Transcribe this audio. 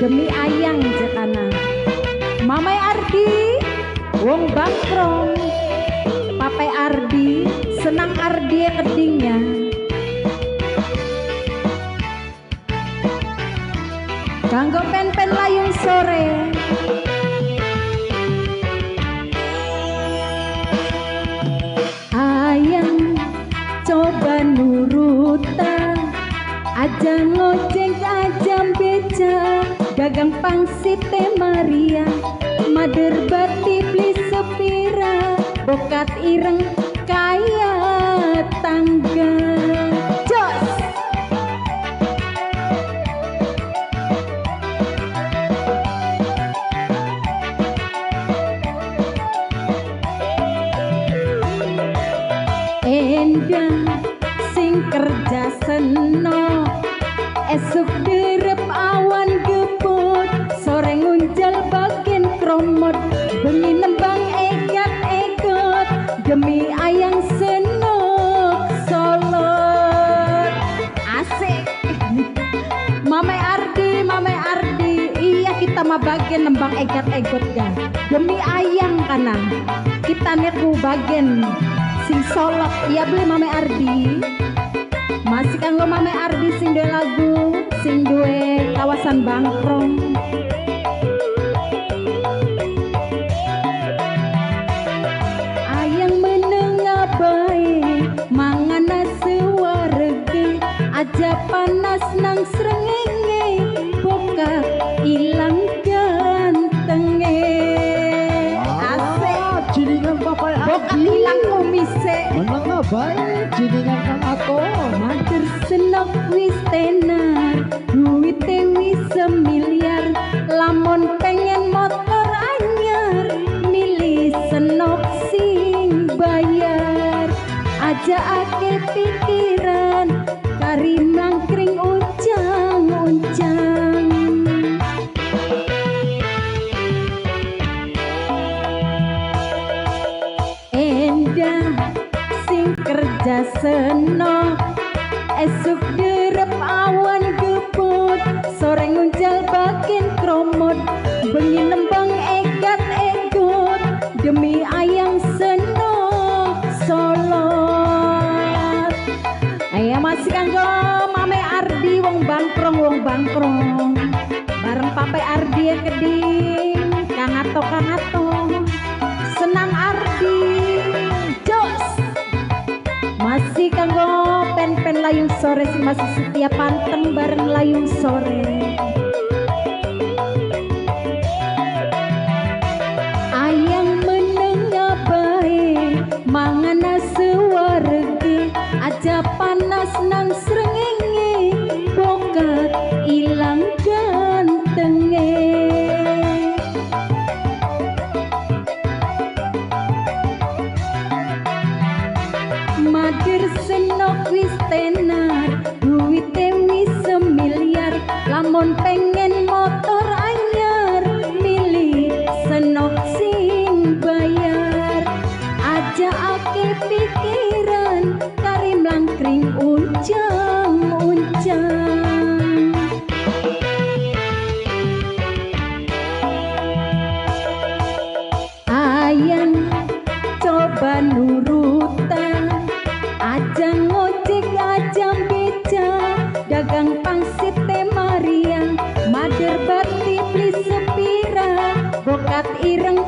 demi ayang jekana. Mamai Ardi wong Bangkrong, Papai Ardi senang Ardi kedingnya. Kanggo pen-pen layung sore, ayang coba nurutan, aja ngojek aja beca, dagang pangsit teh Maria, mader bati beli sepira, bokat ireng kaya tangga. Jos endang sing kerja seno, esuk derep awan gebut, sore ngunjal bagian kromot, bengi nembang egat-egot, demi ayang senok solot. Asik. Mamai Ardi, iya kita mah bagian nembang egat-egot ga, demi ayang kana kita neku bagian sing solot. Iya beli Mamai Ardi. Masih kanggo Mamai Ardi sing duwe lagu, sing duwe kawasan Bangkrong. Ayang menengah baik, mangan nasi warege, aja panas nang srengenge, boka ilang gantenge. Asik. Jiningan Papai Boka Ardi ilang kumise. menengah baik, jiningan Kang Ato Mater senok wis tenar, duite wis semiliar, lamun pengen motor anyar, milih senok sing bayar. Aja ake pikiran, kari mangkring uncang-uncang. Endah sing kerja seno, esuk derep awan gebut, sore ngunjal bagian kromot, bengi nembang egat-egot, demi ayang senok solot. Ayo masih kanggo Mamai Ardi wong Bangkrong, bareng Papai Ardi ya keding, Kang Ato senang Ardi. Jos masih kanggo pen-pen layung sore, sih masih setia panteng bareng layung sore. Ayang menengah baik, mangan nasi warege, aja panas nang srengenge, bokat ilang gantenge. Mager senok wis tenar, duite wis semiliar, lamun pengen motor anyar, milih senok sing bayar. Aja ake pikiran, kari mlangkring uncang-uncang. Ayang coba nurutan, aja ngojek aja beca, dagang pangsit teh Maria, mader bati beli sepira, bokat ireng